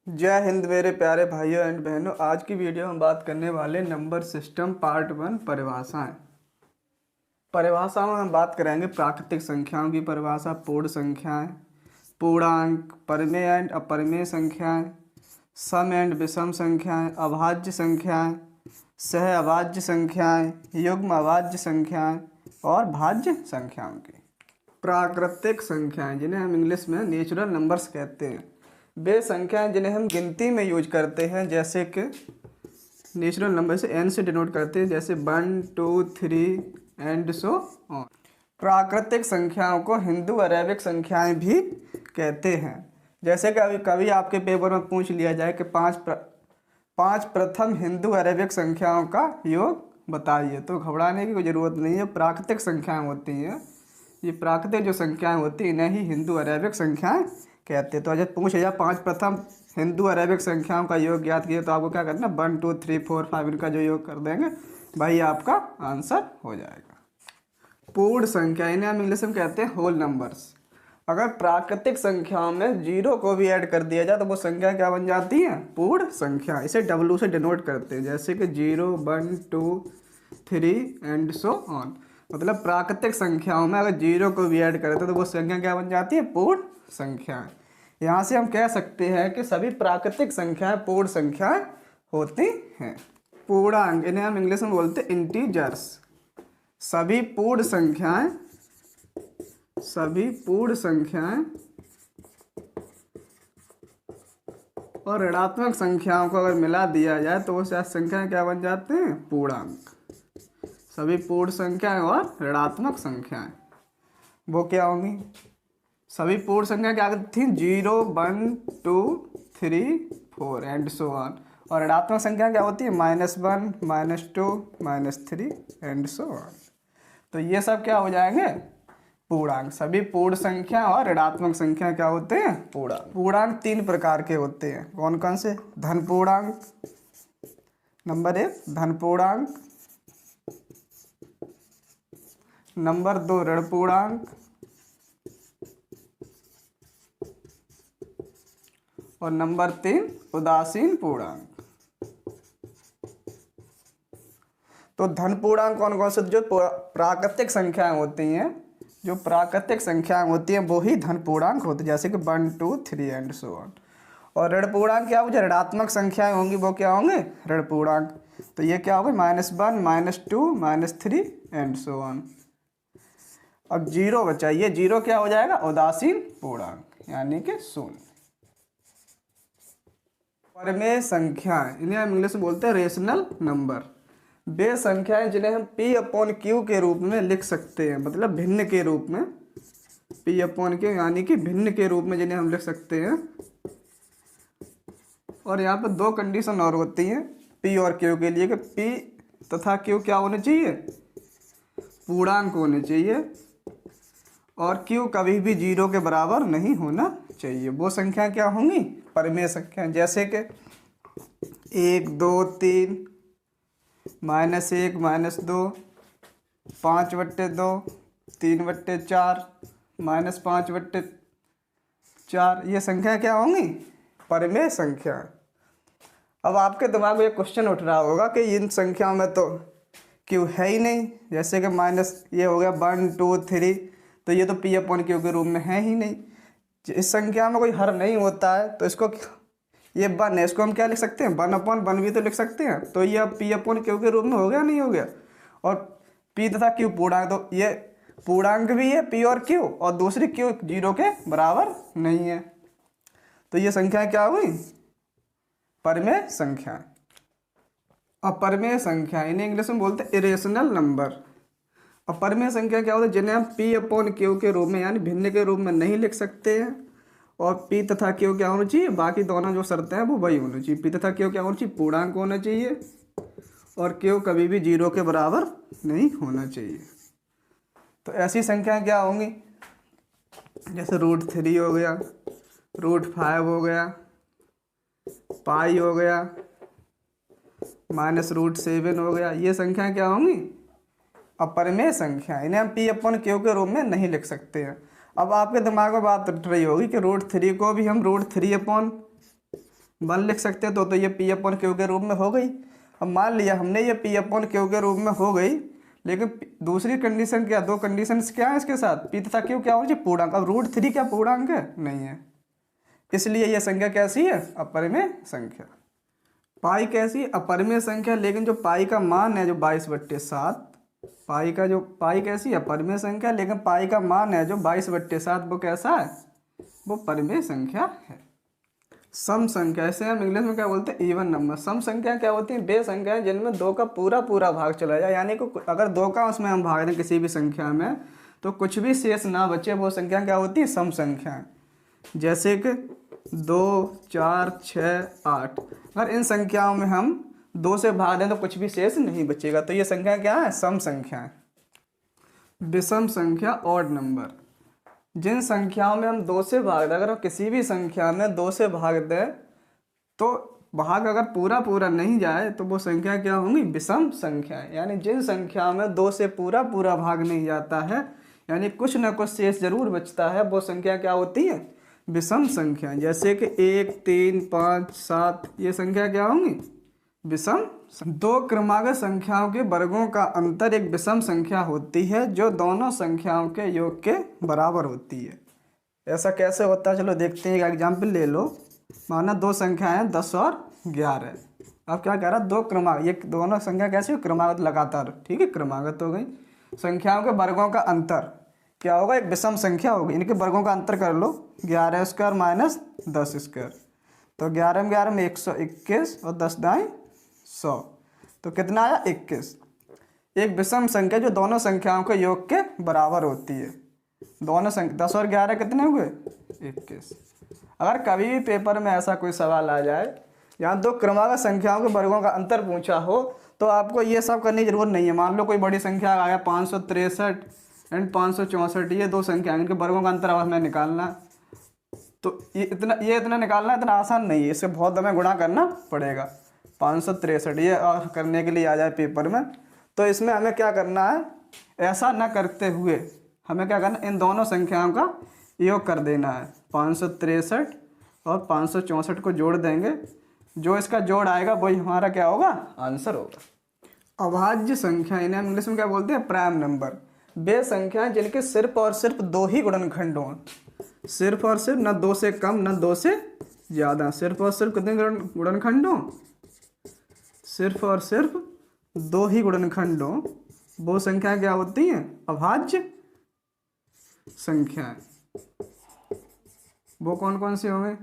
जय हिंद मेरे प्यारे भाइयों एंड बहनों। आज की वीडियो हम बात करने वाले नंबर सिस्टम पार्ट 1 परिभाषाएं। परिभाषाओं में हम बात करेंगे प्राकृतिक संख्याओं की परिभाषा, पूर्ण संख्याएं, पूर्णांक, परिमेय एंड अपरिमेय संख्याएं, सम एंड विषम संख्याएं, अभाज्य संख्याएं, सह अभाज्य संख्याएं, युग्म अभाज्य संख्याएं और भाज्य संख्याओं की। प्राकृतिक संख्याएं जिन्हें हम इंग्लिश में नेचुरल नंबर्स कहते हैं, वे संख्याएं जिन्हें हम गिनती में यूज करते हैं, जैसे कि नेचुरल नंबर से n से डिनोट करते हैं, जैसे 1 2 3 एंड सो ऑन। प्राकृतिक संख्याओं को हिंदू अरेबिक संख्याएं भी कहते हैं। जैसे कि कभी आपके पेपर में पूछ लिया जाए कि पांच प्रथम हिंदू अरेबिक संख्याओं का योग बताइए, तो घबराने की कोई ज़रूरत नहीं है। प्राकृतिक संख्याएँ होती हैं, ये प्राकृतिक जो संख्याएँ होती हैं इन्हें ही हिंदू अरेबिक संख्याएँ कहते हैं। तो अगर पूछे जाए 5 प्रथम हिंदू अरेबिक संख्याओं का योग ज्ञात कीजिए, तो आपको क्या करना है, 1 2 3 4 5 इनका जो योग कर देंगे भाई आपका आंसर हो जाएगा। पूर्ण संख्या इन्हें हम इंग्लिश में कहते हैं होल नंबर्स। अगर प्राकृतिक संख्याओं में जीरो को भी ऐड कर दिया जाए तो वो संख्या क्या बन जाती है, पूर्ण संख्या। इसे W से डिनोट करते हैं, जैसे कि 0 1 2 3 एंड सो ऑन। मतलब प्राकृतिक संख्याओं में अगर जीरो को भी ऐड करते तो वो संख्या क्या बन जाती है, पूर्ण संख्या। यहाँ से हम कह सकते हैं कि सभी प्राकृतिक संख्याएं पूर्ण संख्याएं होती हैं। पूर्णांक इन्हें हम इंग्लिश में बोलते हैं इंटीजर्स। सभी पूर्ण संख्याएं और ऋणात्मक संख्याओं को अगर मिला दिया जाए तो वो संख्याएं क्या बन जाते हैं, पूर्णांक। सभी पूर्ण संख्याएं और ऋणात्मक संख्याएं वो क्या होंगी, सभी पूर्ण संख्या क्या थी, 0 1 2 3 4 एंड सो ऑन। और ऋणात्मक संख्या क्या होती है, -1 -2 -3 एंड सो ऑन। तो ये सब क्या हो जाएंगे, पूर्णांक। सभी पूर्ण संख्या और ऋणात्मक संख्या क्या होते हैं, पूर्णांक। पूर्णांक 3 प्रकार के होते हैं, कौन कौन से, धन पूर्णांक, नंबर 1 धन पूर्णांक, नंबर 2 ऋण पूर्णांक और नंबर 3 उदासीन पूर्णांक। तो धन पूर्णांक कौन कौन से, जो प्राकृतिक संख्याएं होती हैं, जो प्राकृतिक संख्याएं होती हैं वो ही धन पूर्णांक होती है, जैसे कि 1 2 3 एंड सो ऑन। और ऋण पूर्णांक क्या हो, जो ऋणात्मक संख्याएं होंगी वो क्या होंगे, ऋण पूर्णांक। तो ये क्या होगा, -1 -2 -3 एंड सो ऑन। अब जीरो बचा, ये जीरो क्या हो जाएगा, उदासीन पूर्णांक यानी कि 0। परिमेय संख्याएं इन्हें हम इंग्लिश में बोलते हैं रेशनल नंबर। वे संख्याएं जिन्हें हम P/Q के रूप में लिख सकते हैं, मतलब भिन्न के रूप में, P/Q यानी कि भिन्न के रूप में जिन्हें हम लिख सकते हैं। और यहाँ पर 2 कंडीशन और होती हैं P और Q के लिए, कि P तथा Q क्या होने चाहिए, पूर्णांक होने चाहिए, और Q कभी भी 0 के बराबर नहीं होना चाहिए। वो संख्या क्या होंगी, परिमेय संख्या। जैसे कि 1 2 3 -1 -2 5/2 3/4 -5/4, ये संख्या क्या होंगी, परिमेय संख्या। अब आपके दिमाग में ये क्वेश्चन उठ रहा होगा कि इन संख्याओं में तो Q है ही नहीं, जैसे कि ये हो गया 1 2 3, तो ये तो P/Q के रूप में है ही नहीं। इस संख्या में कोई हर नहीं होता है, तो इसको, ये 1 है, इसको हम क्या लिख सकते हैं, 1/1 भी तो लिख सकते हैं। तो ये अब P/Q के रूप में हो गया, नहीं हो गया। और P तथा Q पूर्णांक, तो ये पूर्णांक भी है P और Q, और दूसरी Q 0 के बराबर नहीं है। तो ये संख्या क्या हुई, परिमेय संख्या। अपरिमेय संख्या इन्हें इंग्लिश में बोलते हैं इरेशनल नंबर। अपरिमेय संख्या क्या होती है, जिन्हें हम P/Q के रूप में यानी भिन्न के रूप में नहीं लिख सकते हैं। और P तथा Q क्या होना चाहिए, बाकी दोनों जो शर्तें हैं वो वही होनी चाहिए। P तथा Q क्या होना चाहिए, पूर्णांक होना चाहिए, और Q कभी भी 0 के बराबर नहीं होना चाहिए। तो ऐसी संख्याएं क्या होंगी, जैसे √3 हो गया, √5 हो गया, पाई हो गया, -√7 हो गया। ये संख्याएं क्या होंगी, अपरिमेय संख्या। इन्हें हम P/Q के रूप में नहीं लिख सकते हैं। अब आपके दिमाग में बात उठ रही होगी कि √3 को भी हम √3 1 लिख सकते हैं तो ये पी अपॉन क्यू के रूप में हो गई। अब मान लिया हमने ये पी अपॉन क्यू के रूप में हो गई, लेकिन दूसरी कंडीशन क्या, 2 कंडीशंस क्या है इसके साथ, पी तथा क्यू क्या होना चाहिए, पूर्णांक। अब √3 क्या पूर्णांक है, नहीं है, इसलिए ये संख्या कैसी है, अपरिमेय संख्या। पाई कैसी, अपरिमेय संख्या, लेकिन जो पाई का मान है जो 22/7, पाई कैसी है, अपरिमेय संख्या, लेकिन पाई का मान है जो 22/7 वो कैसा है, वो परिमेय संख्या है। सम संख्या, ऐसे हम इंग्लिश में क्या बोलते हैं, इवन नंबर। सम संख्या क्या होती है, वे संख्याएं जिनमें 2 का पूरा भाग चला जाए, यानी कि अगर 2 का उसमें हम भाग दें किसी भी संख्या में तो कुछ भी शेष ना बचे, वो संख्या क्या होती है, सम संख्याएं। जैसे कि 2, 4, 6, 8, अगर इन संख्याओं में हम 2 से भाग दें तो कुछ भी शेष नहीं बचेगा, तो ये संख्या क्या है, सम संख्या है। विषम संख्या, ऑड नंबर, जिन संख्याओं में हम 2 से भाग दें, अगर हम किसी भी संख्या में 2 से भाग दें तो भाग अगर पूरा नहीं जाए तो वो संख्या क्या होंगी, विषम संख्या। यानी जिन संख्याओं में 2 से पूरा भाग नहीं जाता है, यानी कुछ न कुछ शेष जरूर बचता है, वो संख्या क्या होती है, विषम संख्या। जैसे कि 1, 3, 5, 7, ये संख्या क्या होंगी, विषम। 2 क्रमागत संख्याओं के वर्गों का अंतर एक विषम संख्या होती है जो दोनों संख्याओं के योग के बराबर होती है। ऐसा कैसे होता है, चलो देखते हैं। एक एग्जाम्पल ले लो, माना 2 संख्याएं 10 और 11। अब क्या कह रहा है, 2 क्रमागत, ये दोनों संख्या कैसी हो, क्रमागत लगातार, ठीक है, क्रमागत हो गई। संख्याओं के वर्गों का अंतर क्या होगा, एक विषम संख्या होगी। इनके वर्गों का अंतर कर लो, 11² माइनस 10², तो 11 में 121 और 10 दाएँ 100, तो कितना आया, 21। एक विषम संख्या जो दोनों संख्याओं के योग के बराबर होती है। दोनों संख्या 10 और 11 कितने हुए, 21। अगर कभी भी पेपर में ऐसा कोई सवाल आ जाए यहाँ 2 क्रमागत संख्याओं के वर्गों का अंतर पूछा हो, तो आपको ये सब करने की जरूरत नहीं है। मान लो कोई बड़ी संख्या आ गया 563 एंड 564, ये 2 संख्या इनके वर्गों का अंतर हमें निकालना, तो ये इतना निकालना इतना आसान नहीं है, इससे बहुत हमें गुणा करना पड़ेगा। 563 ये और करने के लिए आ जाए पेपर में, तो इसमें हमें क्या करना है, ऐसा ना करते हुए हमें क्या करना, इन दोनों संख्याओं का योग कर देना है। 563 और 564 को जोड़ देंगे, जो इसका जोड़ आएगा वही हमारा क्या होगा, आंसर होगा। अभाज्य संख्या, इन्हें इंग्लिश में क्या बोलते हैं, प्राइम नंबर। वे संख्याएं जिनके सिर्फ और सिर्फ 2 ही गुणनखंड हों, सिर्फ और सिर्फ, न 2 से कम न 2 से ज़्यादा, सिर्फ और सिर्फ कितने गुणनखंड हों, सिर्फ और सिर्फ 2 ही गुणनखंड हों, वो संख्या क्या होती हैं, अभाज्य संख्याएं। वो कौन कौन से होंगे,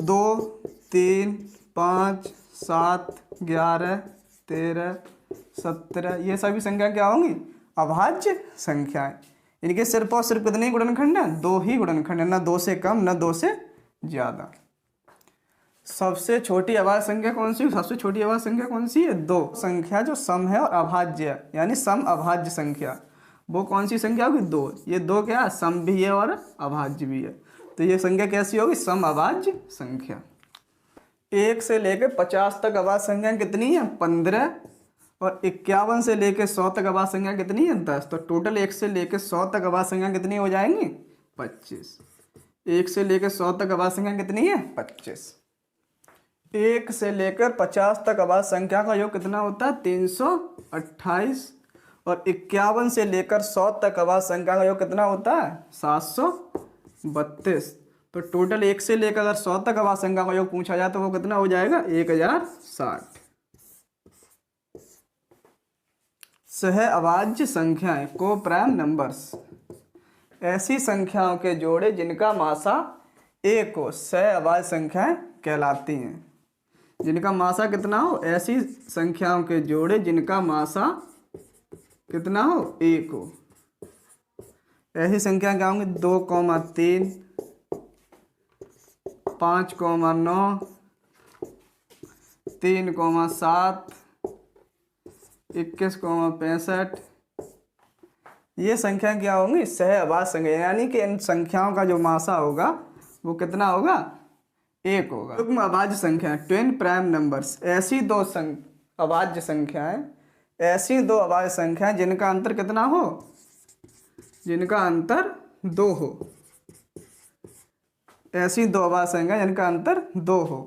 2, 3, 5, 7, 11, 13, 17, ये सभी संख्या क्या होंगी, अभाज्य संख्याएं। इनके सिर्फ और सिर्फ कितने गुणनखंड हैं, 2 ही गुणनखंड है, न 2 से कम न 2 से ज़्यादा। सबसे छोटी अभाज्य संख्या कौन सी है, सबसे छोटी अभाज्य संख्या कौन सी है, 2। संख्या जो सम है और अभाज्य है, यानी सम अभाज्य संख्या, वो कौन सी संख्या होगी, 2। ये 2 क्या है, सम भी है और अभाज्य भी है, तो ये संख्या कैसी होगी, सम अभाज्य संख्या। 1 से लेकर 50 तक अभाज्य संख्या कितनी है, 15, और 51 से लेकर 100 तक अभाज्य संख्या कितनी है, 10। तो टोटल 1 से लेकर 100 तक अभाज्य संख्या कितनी हो जाएंगी, 25। 1 से लेकर 100 तक अभाज्य संख्या कितनी है, 25। 1 से लेकर 50 तक अभाज्य संख्या का योग कितना होता है, 328, और 51 से लेकर 100 तक अभाज्य संख्या का योग कितना होता है, 732। तो टोटल 1 से लेकर अगर 100 तक अभाज्य संख्या का योग पूछा जाए तो वो कितना हो जाएगा, 1060। सह अभाज्य संख्याएं, को प्राइम नंबर्स, ऐसी संख्याओं के जोड़े जिनका मासा 1 हो, सह अभाज्य संख्याएं कहलाती हैं। जिनका मासा कितना हो, ऐसी संख्याओं के जोड़े जिनका मासा कितना हो, 1 हो। ऐसी संख्या क्या होंगी, 2,3, 5,9, 3,7, 21,65, ये संख्या क्या होंगी, सह अभाज्य संख्या, यानी कि इन संख्याओं का जो मासा होगा वो कितना होगा, 1 होगा। युग्म अभाज्य संख्या, ट्विन प्राइम नंबर्स, ऐसी 2 अभाज्य संख्याएं, ऐसी 2 अभाज्य संख्याएं जिनका अंतर कितना हो, जिनका अंतर 2 हो। ऐसी दो अभाज्य संख्या जिनका अंतर 2 हो।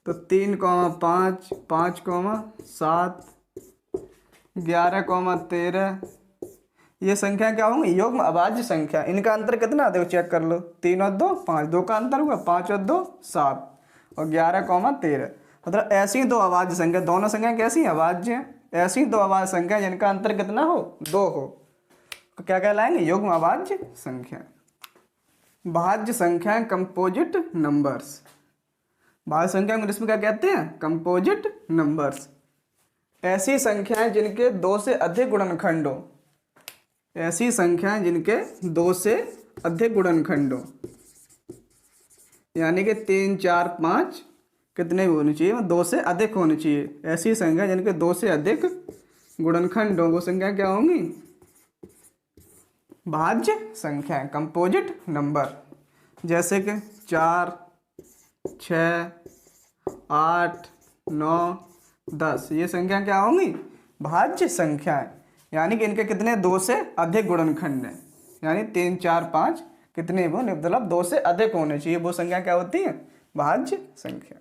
तो 3,5, 5,7, 11,13 ये संख्या क्या होंगी? युग्म अभाज्य संख्या। इनका अंतर कितना? देखो चेक कर लो, 3 और 2 5, 2 का अंतर हुआ, 5 और 2 7 और 11,13। मतलब ऐसी दो अभाज्य संख्या, दोनों संख्या कैसी अभाज्य हैं, ऐसी दो अभाज्य संख्या जिनका अंतर कितना हो? 2 हो, तो क्या कहलाएंगे? युग्म अभाज्य संख्या। भाज्य संख्याएं कंपोजिट नंबर्स। भाज्य संख्या को इंग्लिश में क्या कहते हैं? Composite numbers. ऐसी संख्याएं जिनके 2 से अधिक गुणनखंड हो, ऐसी संख्याएं जिनके 2 से अधिक गुणनखंड हो, यानी कि 3, 4, 5 कितने होने चाहिए? 2 से अधिक होने चाहिए। ऐसी संख्या जिनके 2 से अधिक गुणनखंड हो, वो संख्या क्या होंगी? भाज्य संख्या, कंपोजिट नंबर। जैसे कि 4, 6, 8, 9, 10 ये संख्या क्या होंगी? भाज्य संख्याएं, यानी कि इनके कितने? 2 से अधिक गुणनखंड हैं, यानी 3, 4, 5 कितने वो? मतलब 2 से अधिक होने चाहिए, वो संख्या क्या होती है? भाज्य संख्या।